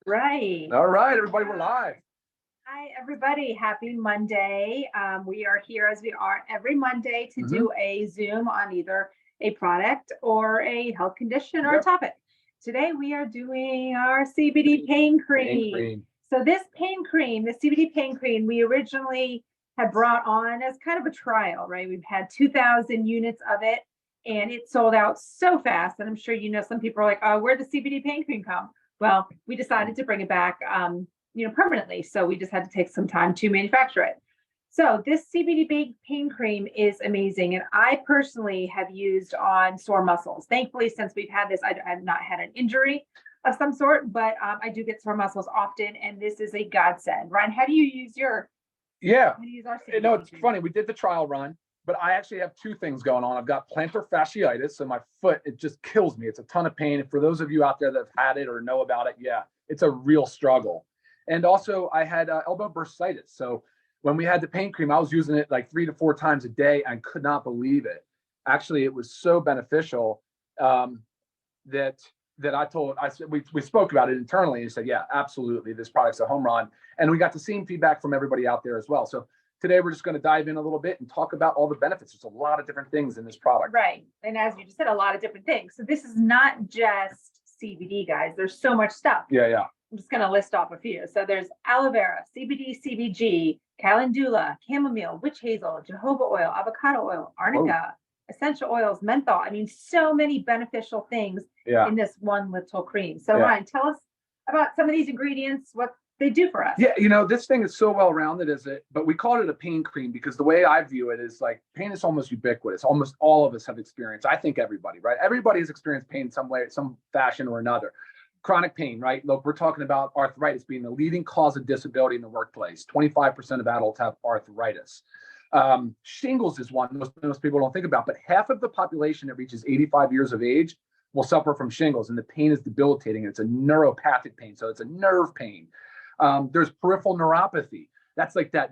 Right. All right, everybody, we're live. Hi, everybody. Happy Monday. We are here as we are every Monday to do a Zoom on either a product or a health condition or a topic. Today, we are doing our CBD pain cream. So this pain cream, the CBD pain cream, we originally had brought on as kind of a trial, right? We've had 2,000 units of it and it sold out so fast. And I'm sure, you know, some people are like, oh, where'd the CBD pain cream come? Well, we decided to bring it back, permanently. So we just had to take some time to manufacture it. So this CBD pain cream is amazing. And I personally have used on sore muscles. Thankfully, since we've had this, I have not had an injury of some sort, but I do get sore muscles often. And this is a godsend. Ryan, how do you use your? Yeah, how do you use our CBD no, it's funny. We did the trial run, but I actually have two things going on. I've got plantar fasciitis, so my foot, it just kills me. It's a ton of pain. For those of you out there that have had it or know about it, yeah, it's a real struggle. And also I had elbow bursitis. So when we had the pain cream, I was using it like 3 to 4 times a day and could not believe it. Actually, it was so beneficial we spoke about it internally and said, yeah, absolutely, this product's a home run. And we got the same feedback from everybody out there as well. So today we're just going to dive in a little bit and talk about all the benefits. There's a lot of different things in this product. Right. And as you just said, a lot of different things. So this is not just CBD, guys. There's so much stuff. Yeah. I'm just going to list off a few. So there's aloe vera, CBD, CBG, calendula, chamomile, witch hazel, jojoba oil, avocado oil, arnica, essential oils, menthol. I mean, so many beneficial things in this one little cream. So Ryan, tell us about some of these ingredients, what they do for us. Yeah, you know, this thing is so well-rounded, but we call it a pain cream because the way I view it is like pain is almost ubiquitous. Almost all of us have experienced. I think everybody, right? Everybody has experienced pain in some way, some fashion or another. Chronic pain, right? Look, we're talking about arthritis being the leading cause of disability in the workplace. 25% of adults have arthritis. Shingles is one most people don't think about, but half of the population that reaches 85 years of age will suffer from shingles, and the pain is debilitating. It's a neuropathic pain, so it's a nerve pain. There's peripheral neuropathy. That's like that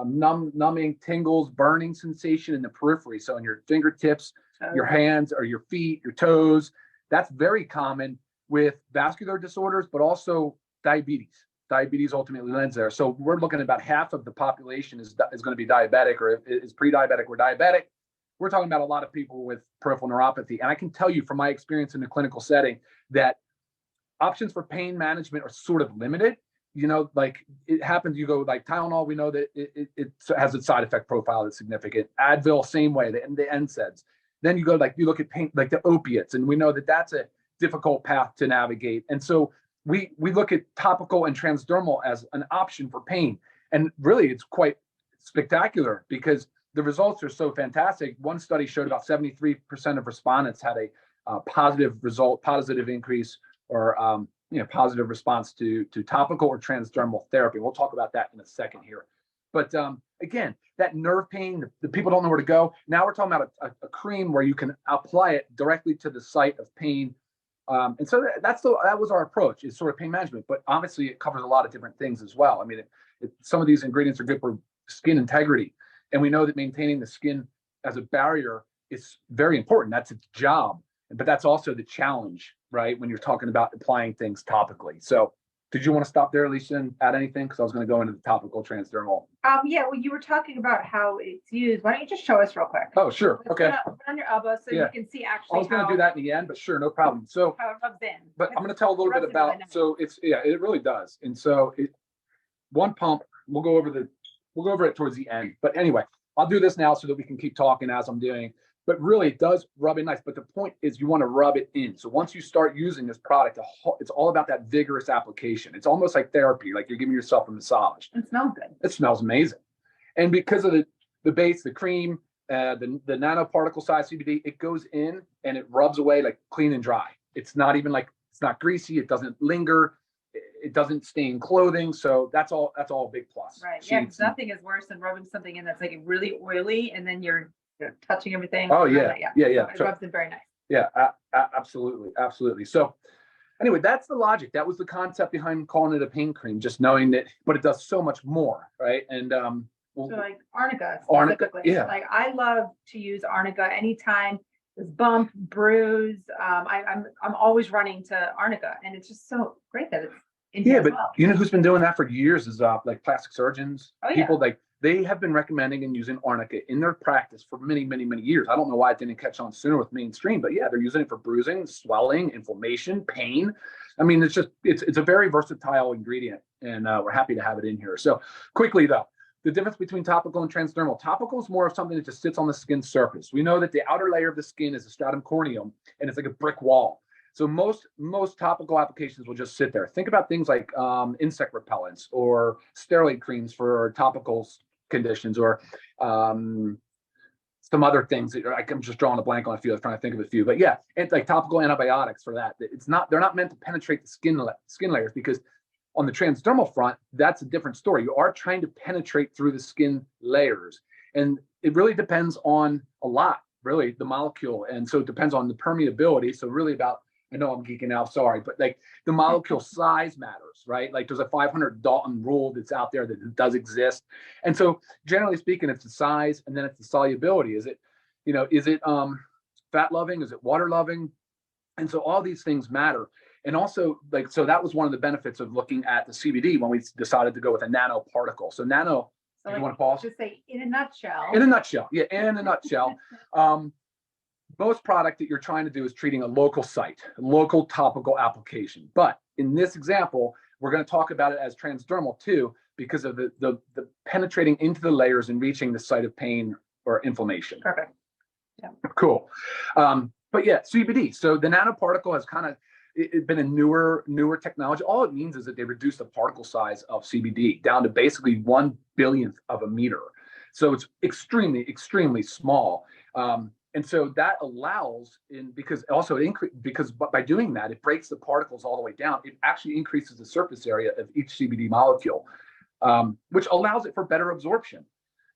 numbing, tingles, burning sensation in the periphery. So in your fingertips, your hands, or your feet, your toes. That's very common with vascular disorders, but also diabetes. Diabetes ultimately lends there. So we're looking at about half of the population is going to be diabetic or is pre-diabetic or diabetic. We're talking about a lot of people with peripheral neuropathy. And I can tell you from my experience in the clinical setting that options for pain management are sort of limited. You know, like it happens, you go like Tylenol, we know that it has a side effect profile that's significant. Advil, same way, the NSAIDs. Then you look at pain, like the opiates, and we know that that's a difficult path to navigate. And so we look at topical and transdermal as an option for pain. And really, it's quite spectacular because the results are so fantastic. One study showed about 73% of respondents had a positive increase or positive response to topical or transdermal therapy. We'll talk about that in a second here. But again, that nerve pain, the people don't know where to go. Now we're talking about a cream where you can apply it directly to the site of pain. And so that was our approach, is sort of pain management. But obviously, it covers a lot of different things as well. I mean, some of these ingredients are good for skin integrity. And we know that maintaining the skin as a barrier is very important. That's its job. But that's also the challenge, right, when you're talking about applying things topically. So did you want to stop there, Alicia, and add anything? Because I was going to go into the topical transdermal. Yeah, well, you were talking about how it's used. Why don't you just show us real quick? Oh, sure. Okay. Put on your elbow so you can see actually I was going to do that in the end, but sure, no problem. So how it rubs in. But I'm going to tell a little bit about, so it really does. And so one pump, we'll go over it towards the end. But anyway, I'll do this now so that we can keep talking as I'm doing. But really, it does rub in nice. But the point is you want to rub it in. So once you start using this product, it's all about that vigorous application. It's almost like therapy, like you're giving yourself a massage. It smells good. It smells amazing. And because of the base, the cream, the nanoparticle size CBD, it goes in and it rubs away like clean and dry. It's not even like, it's not greasy. It doesn't linger. It doesn't stain clothing. So that's all a big plus. Right. Yeah. Because nothing is worse than rubbing something in that's like really oily and then you're touching everything. Oh yeah. Yeah. So it rubs in very nice. Yeah, absolutely. So anyway, that's the logic. That was the concept behind calling it a pain cream, just knowing that, but it does so much more, right? And so like Arnica specifically. Yeah. Like I love to use Arnica anytime there's bump, bruise. I'm always running to Arnica, and it's just so great that it's in here Yeah, as but well. you know who's been doing that for years is like plastic surgeons. Oh, yeah. People like they have been recommending and using Arnica in their practice for many, many, many years. I don't know why it didn't catch on sooner with mainstream, but yeah, they're using it for bruising, swelling, inflammation, pain. I mean, it's a very versatile ingredient, and we're happy to have it in here. So quickly though, the difference between topical and transdermal. Topical is more of something that just sits on the skin surface. We know that the outer layer of the skin is a stratum corneum, and it's like a brick wall. So most topical applications will just sit there. Think about things like insect repellents or steroid creams for topical conditions, or some other things that I'm just drawing a blank on a few. I was trying to think of a few, but yeah, it's like topical antibiotics for that. They're not meant to penetrate the skin layers, because on the transdermal front, that's a different story. You are trying to penetrate through the skin layers, and it really depends on a lot, really, the molecule, and so it depends on the permeability. So really about, I know I'm geeking out, sorry, but like the molecule size matters, right? Like there's a 500 Dalton rule that's out there that does exist. And so generally speaking, it's the size, and then it's the solubility. Is it fat loving? Is it water loving? And so all these things matter. And also, like, so that was one of the benefits of looking at the CBD when we decided to go with a nanoparticle. So nano, So you like, want to pause? just say in a nutshell. In a nutshell, yeah, in a nutshell. Most product that you're trying to do is treating a local site, a local topical application. But in this example, we're going to talk about it as transdermal too, because of the penetrating into the layers and reaching the site of pain or inflammation. Perfect. Yeah. Cool. But yeah, CBD. So the nanoparticle has kind of been a newer technology. All it means is that they reduce the particle size of CBD down to basically 1/1000th of a meter. So it's extremely, extremely small. And so that allows because by doing that, it breaks the particles all the way down. It actually increases the surface area of each CBD molecule, which allows it for better absorption,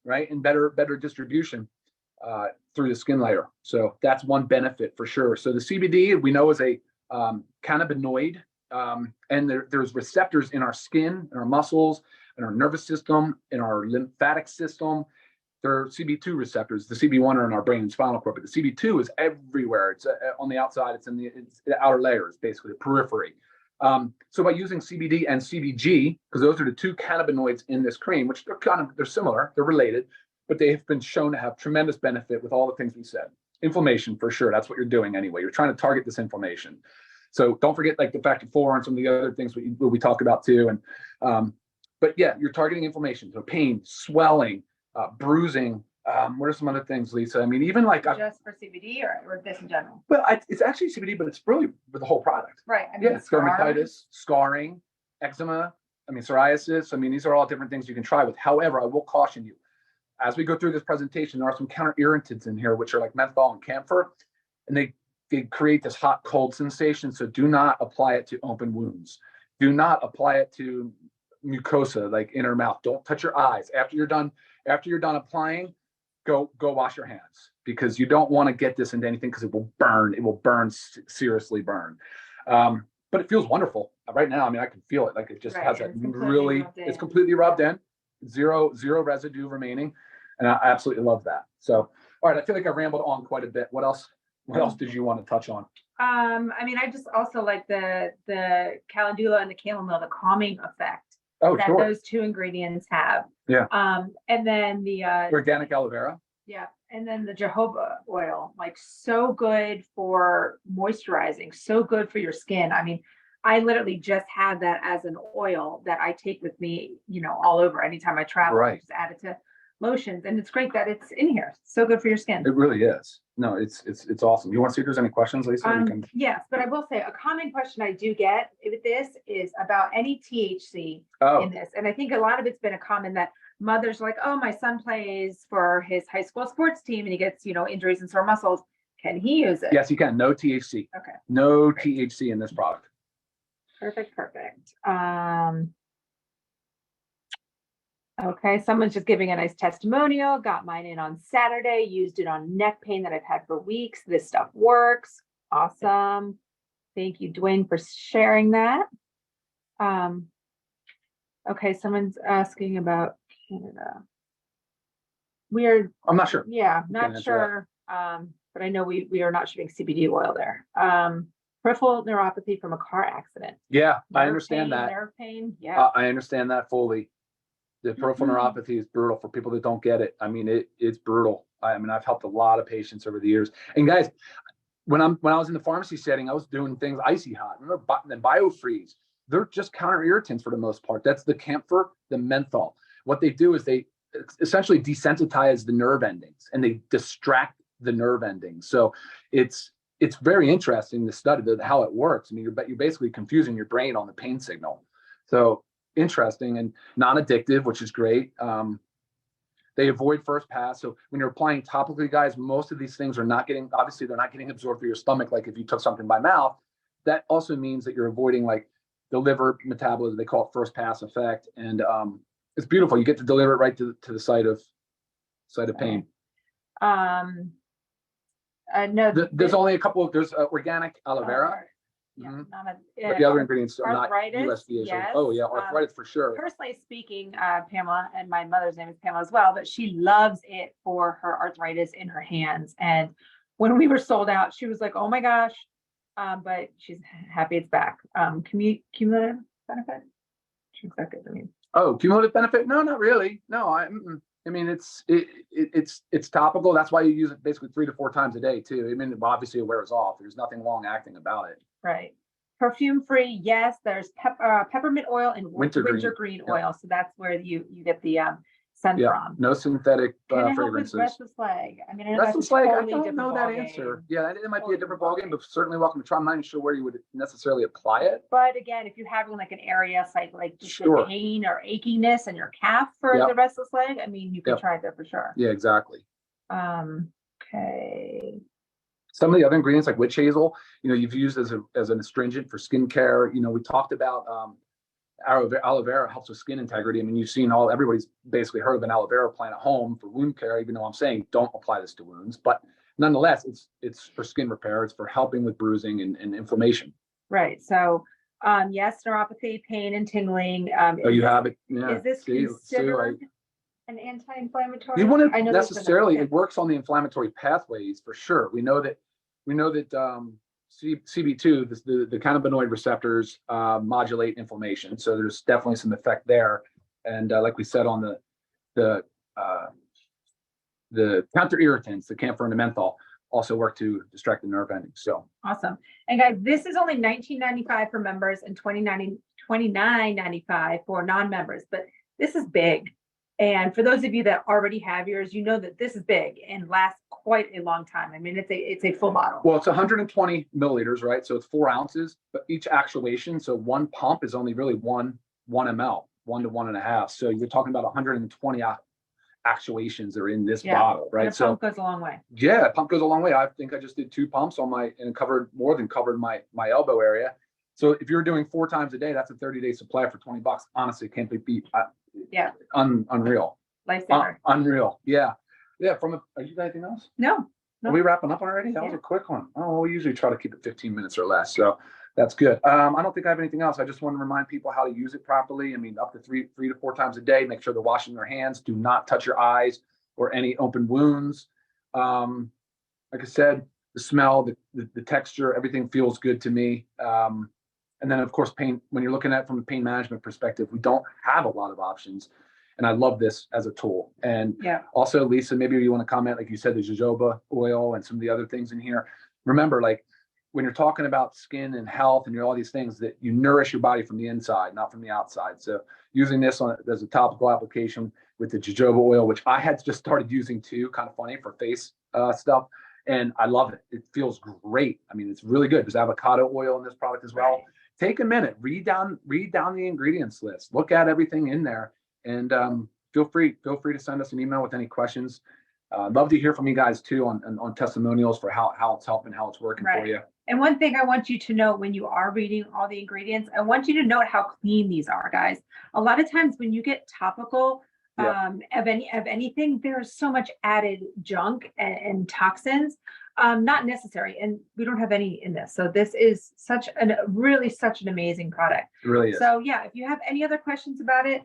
right? And better distribution through the skin layer. So that's one benefit for sure. So the CBD we know is a cannabinoid, and there's receptors in our skin, in our muscles, in our nervous system, in our lymphatic system. There are CB2 receptors. The CB1 are in our brain and spinal cord, but the CB2 is everywhere. It's on the outside. It's in the outer layers, basically the periphery. So by using CBD and CBG, because those are the two cannabinoids in this cream, which they're similar, they're related, but they have been shown to have tremendous benefit with all the things we said. Inflammation, for sure. That's what you're doing anyway. You're trying to target this inflammation. So don't forget like the factor 4 and some of the other things we talk about too. And but yeah, you're targeting inflammation. So pain, swelling, bruising. What are some other things, Lisa? I mean, even like just for CBD or this in general? Well, it's actually CBD, but it's really for the whole product. Right. I mean, Yeah, dermatitis, scarring, eczema. I mean, psoriasis. I mean, these are all different things you can try with. However, I will caution you, as we go through this presentation, there are some counter irritants in here, which are like menthol and camphor, and they create this hot cold sensation. So do not apply it to open wounds. Do not apply it to mucosa, like inner mouth. Don't touch your eyes after you're done. After you're done applying, go wash your hands, because you don't want to get this into anything, because it will burn. It will burn, seriously burn. But it feels wonderful right now. I mean, I can feel it. Like it just has that really. It's completely rubbed in. Zero residue remaining, and I absolutely love that. So, all right, I feel like I rambled on quite a bit. What else did you want to touch on? I mean, I just also like the calendula and the chamomile, the calming effect that sure. those two ingredients have. Yeah. And then the organic aloe vera. Yeah, and then the jojoba oil, like so good for moisturizing, so good for your skin. I mean, I literally just have that as an oil that I take with me, all over anytime I travel. Right. I just add it to lotions, and it's great that it's in here. So good for your skin. It really is. No, it's awesome. You want to see if there's any questions, Lisa? Yes, but I will say a common question I do get with this is about any THC in this, and I think a lot of it's been a common that mothers are like, oh, my son plays for his high school sports team and he gets injuries and sore muscles. Can he use it? Yes, he can. No THC. Okay. No THC in this product. Perfect. Okay, someone's just giving a nice testimonial. Got mine in on Saturday, used it on neck pain that I've had for weeks. This stuff works. Awesome. Thank you, Dwayne, for sharing that. Okay, someone's asking about Canada. I'm not sure. Yeah, not sure. But I know we are not shipping CBD oil there. Peripheral neuropathy from a car accident. Yeah, I Nerve understand pain, that. Nerve pain. Yeah. I understand that fully. The peripheral neuropathy is brutal for people that don't get it. I mean, it's brutal. I mean, I've helped a lot of patients over the years. And guys, when I was in the pharmacy setting, I was doing things icy hot. Remember, and biofreeze. They're just counter irritants for the most part. That's the Camphor, the menthol. What they do is they essentially desensitize the nerve endings and they distract the nerve endings. So it's very interesting to study how it works. I mean, you're basically confusing your brain on the pain signal. So interesting and non-addictive, which is great. They avoid first pass. So when you're applying topically, guys, most of these things are not getting, obviously they're not getting absorbed through your stomach. Like if you took something by mouth, that also means that you're avoiding like the liver metabolism. They call it first pass effect. And it's beautiful. You get to deliver it right to the site of pain. No, there's only a couple of, there's organic aloe vera. Yeah, But the other ingredients are not arthritis, USDA. yes. Oh yeah, arthritis for sure. Personally speaking, Pamela, and my mother's name is Pamela as well, but she loves it for her arthritis in her hands. And when we were sold out, she was like, "Oh my gosh!" But she's happy it's back. Cumulative benefit. She's exactly what I mean. Oh, cumulative benefit? No, not really. No, I mean, it's topical. That's why you use it basically 3 to 4 times a day too. I mean, obviously it wears off. There's nothing long acting about it. Right. Perfume free. Yes. There's peppermint oil and wintergreen oil. So that's where you get the scent from. No synthetic fragrances. Restless leg. I mean, restless leg. I don't know that answer. Yeah, it might be a different ballgame, but certainly welcome to try. I'm not even sure where you would necessarily apply it. But again, if you're having like an area site like just the pain or achiness in your calf for the restless leg, I mean, you can try it there for sure. Yeah, exactly. Okay. Some of the other ingredients like witch hazel, you've used as an astringent for skincare. We talked about aloe vera helps with skin integrity. I mean, you've seen everybody's basically heard of an aloe vera plant at home for wound care, even though I'm saying don't apply this to wounds. But nonetheless, it's for skin repair. It's for helping with bruising and inflammation. Right. So, yes, neuropathy, pain, and tingling. You have it. Yeah. Is this considered an anti-inflammatory? You wouldn't necessarily. It works on the inflammatory pathways for sure. We know that CB2, the cannabinoid receptors modulate inflammation. So there's definitely some effect there. And like we said on the counter irritants, the camphor and the menthol also work to distract the nerve endings. So awesome. And guys, this is only $19.95 for members and $29.95 for non-members, but this is big. And for those of you that already have yours, you know that this is big and lasts quite a long time. I mean, it's a full bottle. Well, it's 120 milliliters, right? So it's 4 ounces, but each actuation, so one pump is only really one ml, 1 to 1.5. So you're talking about 120 actuations are in this bottle, right? And a pump goes a long way. Yeah, a pump goes a long way. I think I just did 2 pumps on and covered my elbow area. So if you're doing 4 times a day, that's a 30-day supply for $20. Honestly, can't be beat. Unreal. Lifesaver. Unreal. Yeah. Are you got anything else? No. Are we wrapping up already? That was a quick one. Oh, we usually try to keep it 15 minutes or less. So that's good. I don't think I have anything else. I just want to remind people how to use it properly. I mean, up to 3 to 4 times a day. Make sure they're washing their hands. Do not touch your eyes or any open wounds. Like I said, the smell, the texture, everything feels good to me. And then, of course, pain, when you're looking at it from a pain management perspective, we don't have a lot of options. And I love this as a tool. And also, Lisa, maybe you want to comment, like you said, the jojoba oil and some of the other things in here. Remember, like when you're talking about skin and health and all these things, that you nourish your body from the inside, not from the outside. So using this as a topical application with the jojoba oil, which I had just started using too, kind of funny for face stuff. And I love it. It feels great. I mean, it's really good. There's avocado oil in this product as well. Right. Take a minute, read down the ingredients list, look at everything in there, and feel free to send us an email with any questions. Love to hear from you guys too on testimonials for how it's helping, how it's working for you. And one thing I want you to know when you are reading all the ingredients, I want you to note how clean these are, guys. A lot of times when you get topical of anything, there's so much added junk and toxins. Not necessary, and we don't have any in this. So this is such an amazing product. It really is. So yeah, if you have any other questions about it,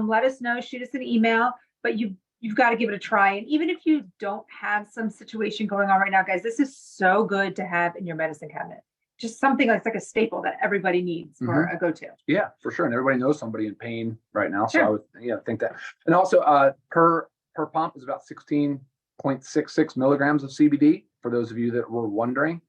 let us know. Shoot us an email. But you've got to give it a try. And even if you don't have some situation going on right now, guys, this is so good to have in your medicine cabinet. just something that's like a staple that everybody needs for a go-to. Yeah, for sure. And everybody knows somebody in pain right now. So Sure. I would think that. And also per pump is about 16.66 milligrams of CBD for those of you that were wondering.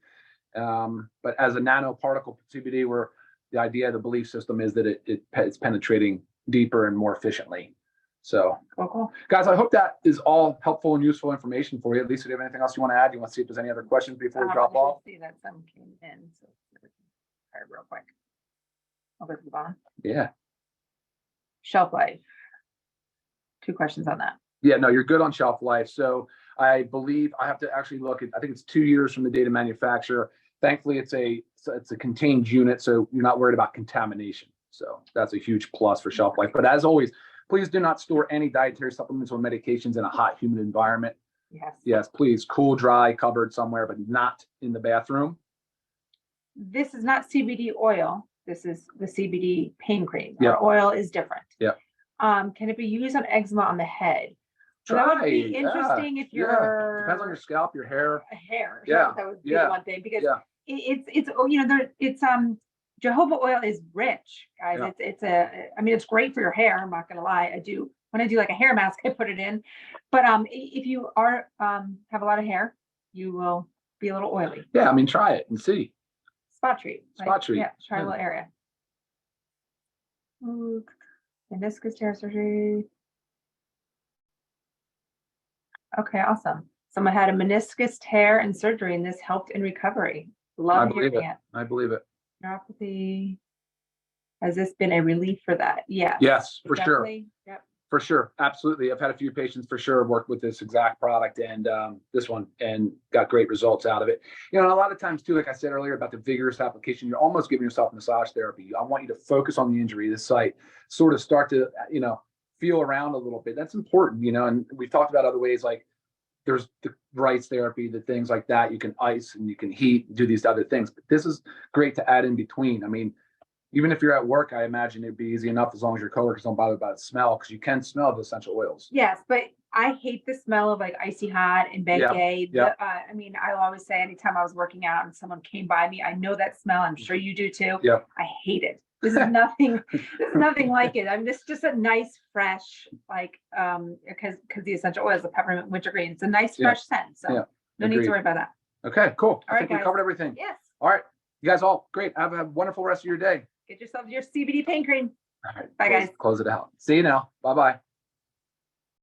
But as a nanoparticle CBD, where the idea, the belief system is that it's penetrating deeper and more efficiently. So, Cool. guys, I hope that is all helpful and useful information for you. Lisa, do you have anything else you want to add? You want to see if there's any other questions before we drop off? See that some came in. So real quick. I'll go to the bottom. Yeah. Shelf life. 2 questions on that. Yeah, no, you're good on shelf life. So I believe I have to actually look at, I think it's 2 years from the date of manufacture. Thankfully, it's a contained unit, so you're not worried about contamination. So that's a huge plus for shelf life. But as always, please do not store any dietary supplements or medications in a hot, humid environment. Yes, please. Cool, dry, cupboard somewhere, but not in the bathroom. This is not CBD oil. This is the CBD pain cream. Yep. Our oil is different. Yeah. Can it be used on eczema on the head? So Try. that would be interesting if you're depends on your scalp, your hair. Yeah, that would be the one thing, because it's jojoba oil is rich, guys. Yeah. It's great for your hair. I'm not gonna lie. When I do like a hair mask, I put it in. But if you are have a lot of hair, you will be a little oily. Yeah, try it and see. Spot treat. Yeah, try a little area. Meniscus tear surgery. Okay, awesome. Someone had a meniscus tear and surgery, and this helped in recovery. Love hearing it. I believe it. Neuropathy. Has this been a relief for that? Yeah. Yes, for sure. Yep. For sure. Absolutely. I've had a few patients for sure work with this exact product and this one and got great results out of it. And a lot of times too, like I said earlier about the vigorous application, you're almost giving yourself massage therapy. I want you to focus on the injury, the site, sort of start to, feel around a little bit. That's important, and we've talked about other ways, like there's the rice therapy, the things like that. You can ice and you can heat, do these other things, but this is great to add in between. Even if you're at work, I imagine it'd be easy enough as long as your coworkers don't bother about the smell, because you can smell the essential oils. Yes, but I hate the smell of like icy hot and Bengay. Yeah. I'll always say anytime I was working out and someone came by me, I know that smell. I'm sure you do too. Yeah. I hate it. This is nothing. Nothing like it. Just a nice, fresh, because the essential oils, the peppermint, wintergreen. It's a nice, fresh scent. So no need to worry about that. Okay, cool. All right, I think we covered everything. Yes. All right, you guys all great. Have a wonderful rest of your day. Get yourself your CBD pain cream. All right. Bye, guys. Close it out. See you now. Bye-bye.